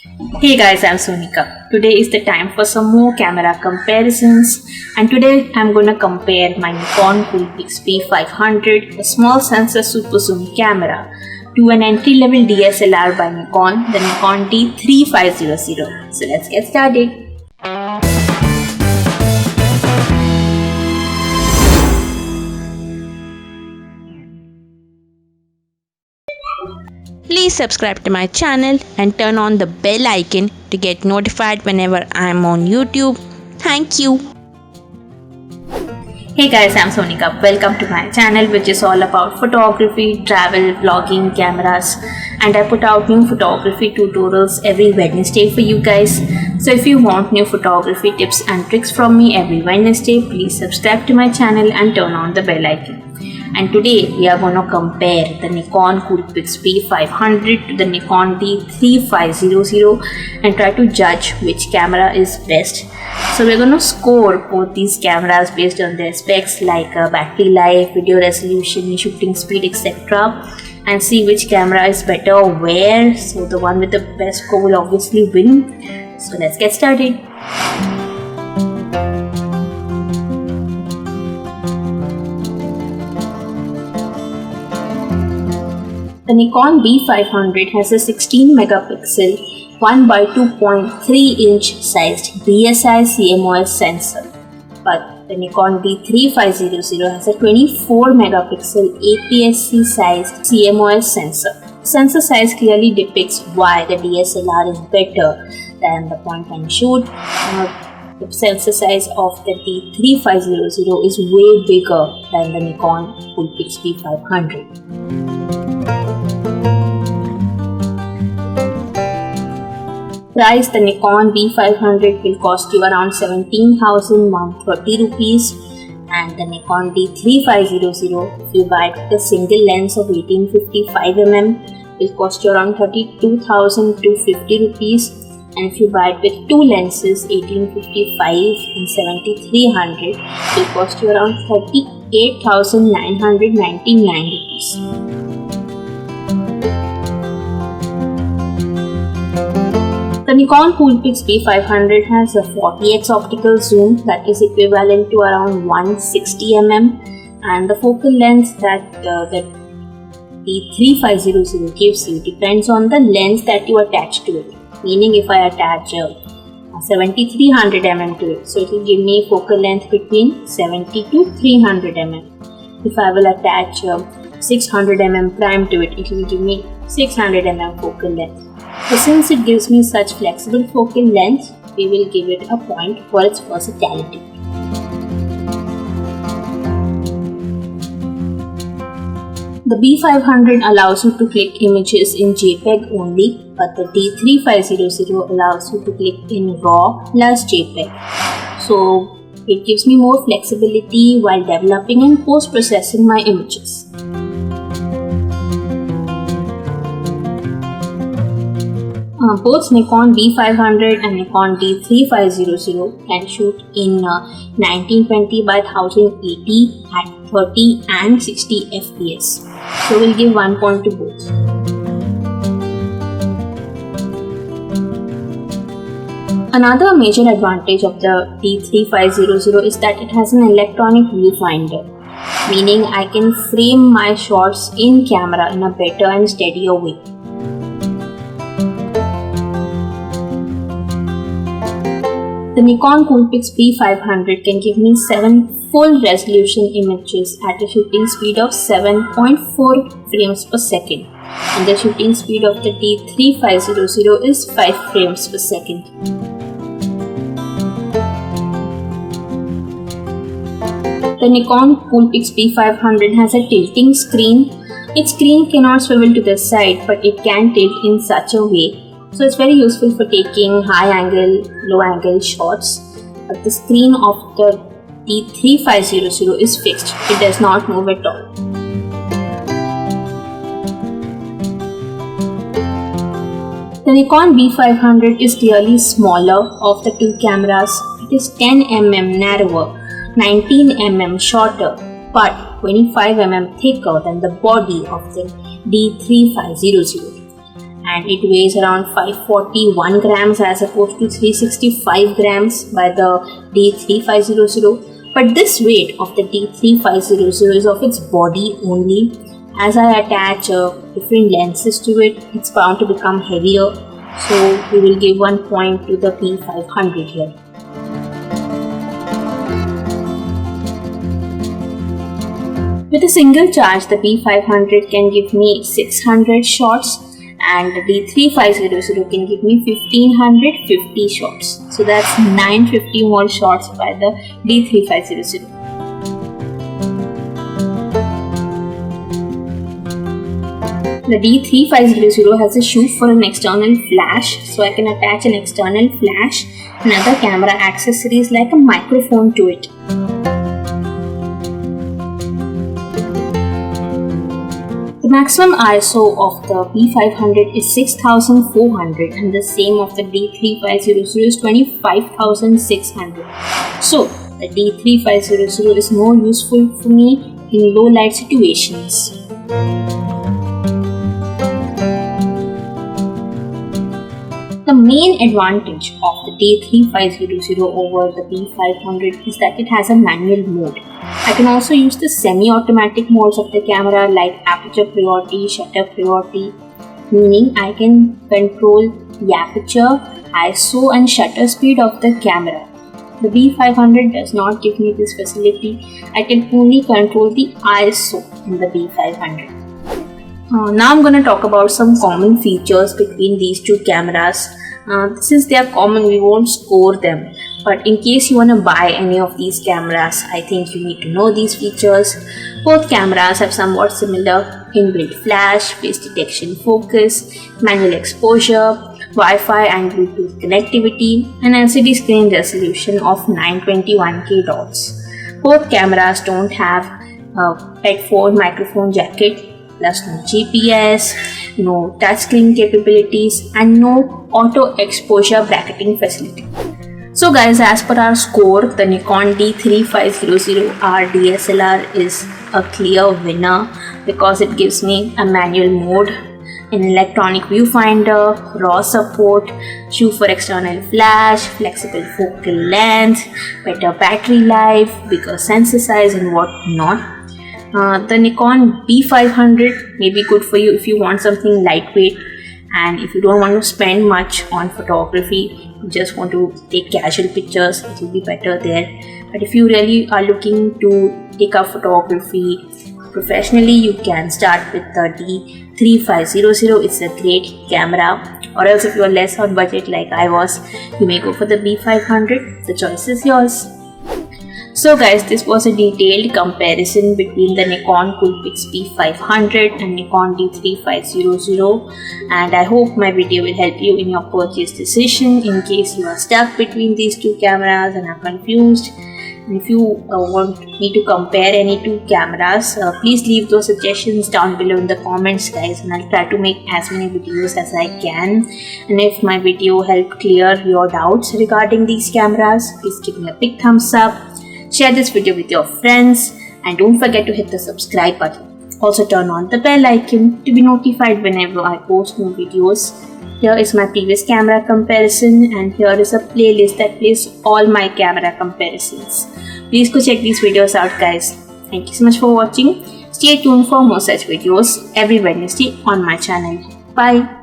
Hey guys, I'm Sonika. Today is the time for some more camera comparisons, and today I'm gonna compare my Nikon Coolpix P500, a small sensor super zoom camera, to an entry-level DSLR by Nikon, the Nikon D3500. So let's get started. Please subscribe to my channel and turn on the bell icon to get notified whenever I am on YouTube. Thank you. Hey guys, I'm Sonika. Welcome to my channel, which is all about photography, travel, vlogging, cameras, and I put out new photography tutorials every Wednesday for you guys. So if you want new photography tips and tricks from me every Wednesday, please subscribe to my channel and turn on the bell icon. And today we are going to compare the Nikon Coolpix P500 to the Nikon D3500 and try to judge which camera is best. So we're going to score both these cameras based on their specs like battery life, video resolution, shooting speed, etc. and see which camera is better where. So the one with the best score will obviously win. So let's get started. The Nikon D500 has a 16 megapixel 1 by 2.3 inch sized DSI CMOS sensor, but the Nikon D3500 has a 24 megapixel APS-C sized CMOS sensor. The sensor size clearly depicts why the DSLR is better than the point and shoot. The sensor size of the D3500 is way bigger than the Nikon Coolpix P500. Price: the Nikon D500 will cost you around 17,130 rupees, and the Nikon D3500, if you buy it with a single lens of 1855mm, will cost you around 32,250 rupees, and if you buy it with two lenses, 1855 and 7300, will cost you around 38,999 rupees. The Nikon Coolpix P500 has a 40x optical zoom that is equivalent to around 160mm, and the focal length that the D3500 gives you depends on the lens that you attach to it. Meaning, if I attach a 7300mm to it, so it will give me focal length between 70 to 300mm. If I will attach a 600mm prime to it, it will give me 600mm focal length. So since it gives me such flexible focal length, we will give it a point for its versatility. The B500 allows you to click images in JPEG only, but the D3500 allows you to click in RAW plus JPEG. So it gives me more flexibility while developing and post-processing my images. Both Nikon D500 and Nikon D3500 can shoot in 1920 by 1080 at 30 and 60 fps. So we'll give 1 point to both. Another major advantage of the D3500 is that it has an electronic viewfinder, meaning I can frame my shots in camera in a better and steadier way. The Nikon Coolpix P500 can give me 7 full resolution images at a shooting speed of 7.4 frames per second, and the shooting speed of the D3500 is 5 frames per second. The Nikon Coolpix P500 has a tilting screen. Its screen cannot swivel to the side, but it can tilt in such a way. So it's very useful for taking high angle, low angle shots. But the screen of the D3500 is fixed. It does not move at all. The Nikon B500 is clearly smaller of the two cameras. It is 10mm narrower, 19mm shorter, but 25mm thicker than the body of the D3500. and it weighs around 541 grams as opposed to 365 grams by the D3500. But this weight of the D3500 is of its body only. As I attach different lenses to it, it's bound to become heavier. So we will give 1 point to the P500 here. With a single charge, the P500 can give me 600 shots and the D3500 can give me 1550 shots. So that's 950 more shots by the D3500. The D3500 has a shoe for an external flash, so I can attach an external flash and other camera accessories like a microphone to it. The maximum ISO of the P500 is 6400 and the same of the D3500 is 25600. So the D3500 is more useful for me in low light situations. The main advantage of the D3500 over the P500 is that it has a manual mode. I can also use the semi-automatic modes of the camera like aperture priority, shutter priority, meaning I can control the aperture, ISO and shutter speed of the camera. The B500 does not give me this facility. I can only control the ISO in the B500. Now I'm going to talk about some common features between these two cameras. Since they are common, we won't score them. But in case you want to buy any of these cameras, I think you need to know these features. Both cameras have somewhat similar inbuilt flash, face detection focus, manual exposure, Wi-Fi and Bluetooth connectivity, and LCD screen resolution of 921K dots. Both cameras don't have a headphone microphone jacket, plus no GPS, no touchscreen capabilities, and no auto exposure bracketing facility. So guys, as per our score, the Nikon D3500R DSLR is a clear winner because it gives me a manual mode, an electronic viewfinder, RAW support, shoe for external flash, flexible focal length, better battery life, bigger sensor size and whatnot. The Nikon B500 may be good for you if you want something lightweight and if you don't want to spend much on photography, you just want to take casual pictures, it will be better there. But if you really are looking to take up photography professionally, you can start with the D3500. It's a great camera. Or else if you are less on budget like I was, you may go for the B500. The choice is yours. So guys, this was a detailed comparison between the Nikon Coolpix P500 and Nikon D3500, and I hope my video will help you in your purchase decision in case you are stuck between these two cameras and are confused. And if you want me to compare any two cameras, please leave those suggestions down below in the comments guys, and I'll try to make as many videos as I can. And if my video helped clear your doubts regarding these cameras, please give me a big thumbs up. Share this video with your friends and don't forget to hit the subscribe button. Also turn on the bell icon to be notified whenever I post new videos. Here is my previous camera comparison and here is a playlist that plays all my camera comparisons. Please go check these videos out guys. Thank you so much for watching. Stay tuned for more such videos every Wednesday on my channel. Bye.